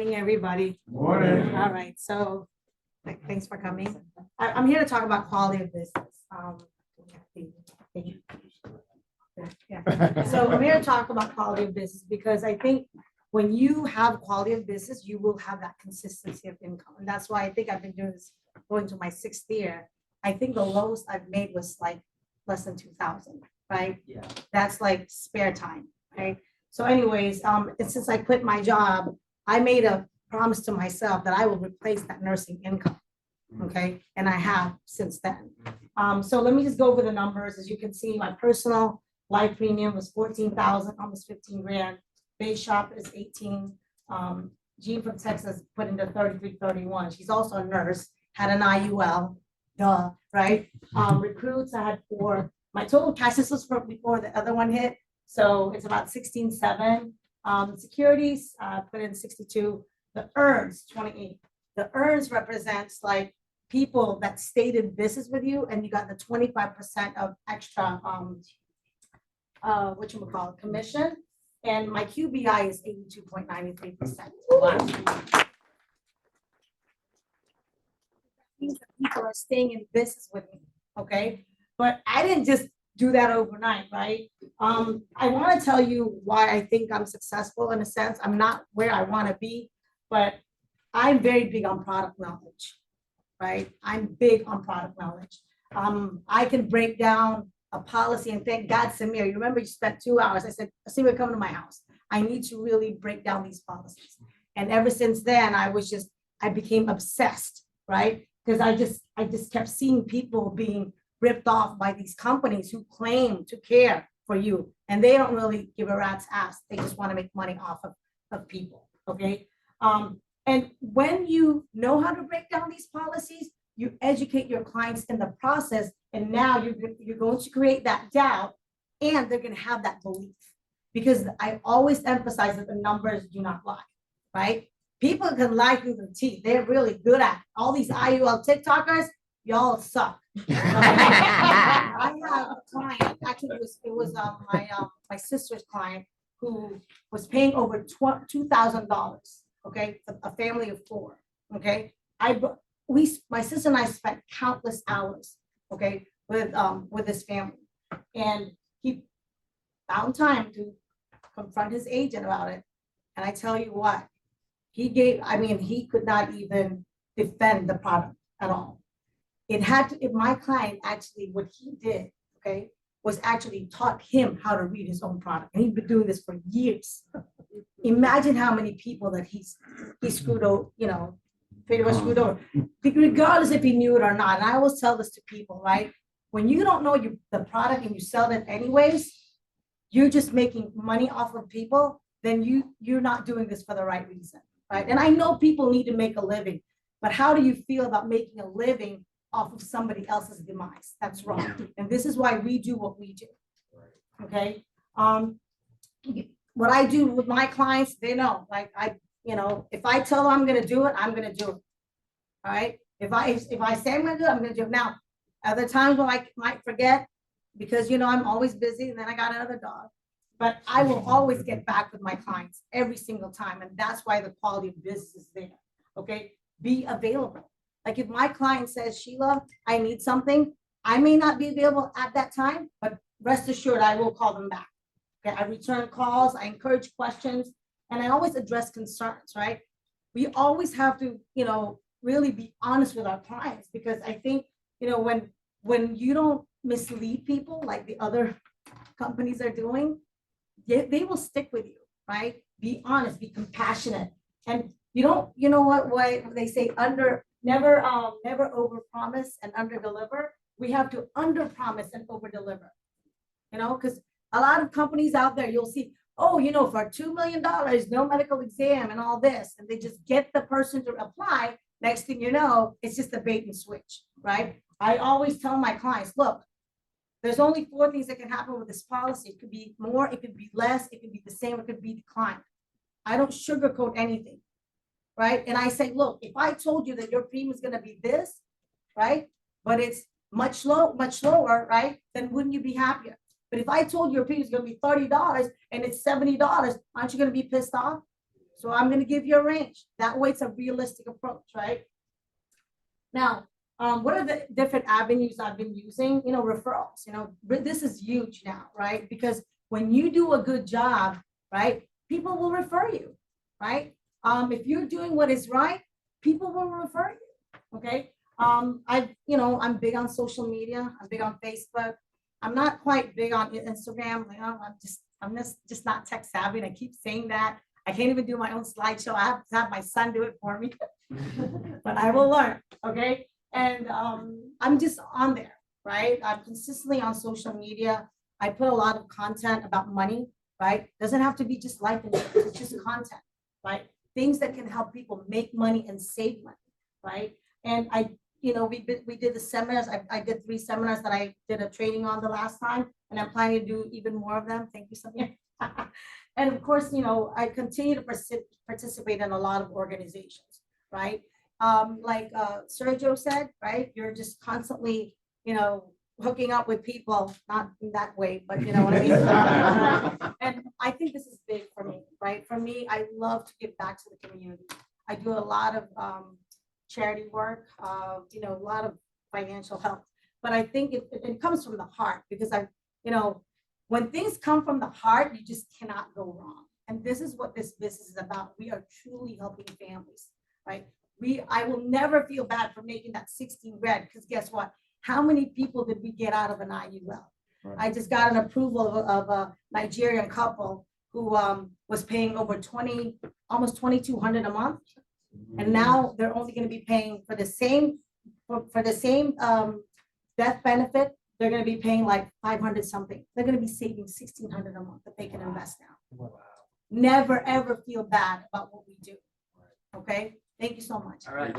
Morning, everybody. Morning. All right, so thanks for coming. I'm here to talk about quality of business. Yeah. So I'm here to talk about quality of business because I think when you have quality of business, you will have that consistency of income. And that's why I think I've been doing this going to my 6th year. I think the lowest I've made was like less than 2,000, right? Yeah. That's like spare time, right? So anyways, and since I quit my job, I made a promise to myself that I will replace that nursing income. Okay, and I have since then. So let me just go over the numbers. As you can see, my personal life premium was 14,000, almost 15 grand. Base shop is 18. Jean from Texas put into 3331. She's also a nurse, had an IUL, right? Recruits, I had 4. My total cash, this was for before the other one hit. So it's about 16.7. Securities, put in 62. The earns, 28. The earns represents like people that stayed in business with you, and you got the 25% of extra, whatchamacallit, commission. And my QBI is 82.93%. Means that people are staying in business with me, okay? But I didn't just do that overnight, right? I want to tell you why I think I'm successful in a sense. I'm not where I want to be, but I'm very big on product knowledge, right? I'm big on product knowledge. I can break down a policy, and thank God, Samir, you remember you spent 2 hours. I said, Samir, come to my house. I need to really break down these policies. And ever since then, I became obsessed, right? Because I just kept seeing people being ripped off by these companies who claim to care for you, and they don't really give a rat's ass. They just want to make money off of people, okay? And when you know how to break down these policies, you educate your clients in the process, and now you're going to create that doubt, and they're going to have that belief. Because I always emphasize that the numbers do not lie, right? People can lie through their teeth. They're really good at it. All these IUL TikTokers, y'all suck. I have a client, actually it was my sister's client who was paying over $2,000, okay, a family of 4, okay. My sister and I spent countless hours, okay, with this family, and he found time to confront his agent about it. And I tell you what, he could not even defend the product at all. If my client actually, what he did, okay, was actually taught him how to read his own product. And he's been doing this for years. Imagine how many people that he screwed over, pretty much screwed over, regardless if he knew it or not. And I always tell this to people, right? When you don't know the product and you sell it anyways, you're just making money off of people, then you're not doing this for the right reason, right? And I know people need to make a living, but how do you feel about making a living off of somebody else's demise? That's wrong. And this is why we do what we do. Okay. What I do with my clients, they know, like if I tell them I'm going to do it, I'm going to do it. All right. If I say I'm going to do it, I'm going to do it. Now, other times when I might forget, because I'm always busy, and then I got another dog, but I will always get back with my clients every single time. And that's why the quality of business is there. Okay. Be available. Like if my client says, Sheila, I need something, I may not be available at that time, but rest assured, I will call them back. Okay, I return calls, I encourage questions, and I always address concerns, right? We always have to, really be honest with our clients, because I think, when you don't mislead people like the other companies are doing, they will stick with you, right? Be honest, be compassionate. And what they say, never over promise and under deliver. We have to under promise and over deliver, because a lot of companies out there, you'll see, for $2 million, no medical exam and all this, and they just get the person to apply. Next thing you know, it's just a bait and switch, right? I always tell my clients, look, there's only 4 things that can happen with this policy. It could be more, it could be less, it could be the same, it could be declined. I don't sugarcoat anything. Right? And I say, look, if I told you that your premium is going to be this, right? But it's much lower, right? Then wouldn't you be happier? But if I told you your premium is going to be $30 and it's $70, aren't you going to be pissed off? So I'm gonna give you a range. That way it's a realistic approach, right? Now, what are the different avenues I've been using? You know, referrals, you know, this is huge now, right? Because when you do a good job, right, people will refer you, right? If you're doing what is right, people will refer you, okay? I'm big on social media. I'm big on Facebook. I'm not quite big on Instagram. Like, I'm just not tech savvy. And I keep saying that. I can't even do my own slideshow. I have to have my son do it for me, but I will learn. Okay. And I'm just on there, right? I'm consistently on social media. I put a lot of content about money, right? Doesn't have to be just life insurance. It's just content, right? Things that can help people make money and save money, right? And we did the seminars. I did 3 seminars that I did a training on the last time, and I'm planning to do even more of them. Thank you, Sonia. And of course, I continue to participate in a lot of organizations, right? Like Sergio said, right? You're just constantly, hooking up with people, not in that way, but you know what I mean? And I think this is big for me, right? For me, I love to give back to the community. I do a lot of charity work, a lot of financial help. But I think it comes from the heart because when things come from the heart, you just cannot go wrong. And this is what this business is about. We are truly helping families, right? I will never feel bad for making that 16 grand because guess what? How many people did we get out of an IUL? Right. I just got an approval of a Nigerian couple who was paying over almost 2,200 a month. And now they're only going to be paying for the same death benefit. They're going to be paying like 500 something. They're going to be saving 1,600 a month that they can invest now. Wow. Never ever feel bad about what we do. Okay. Thank you so much. All right.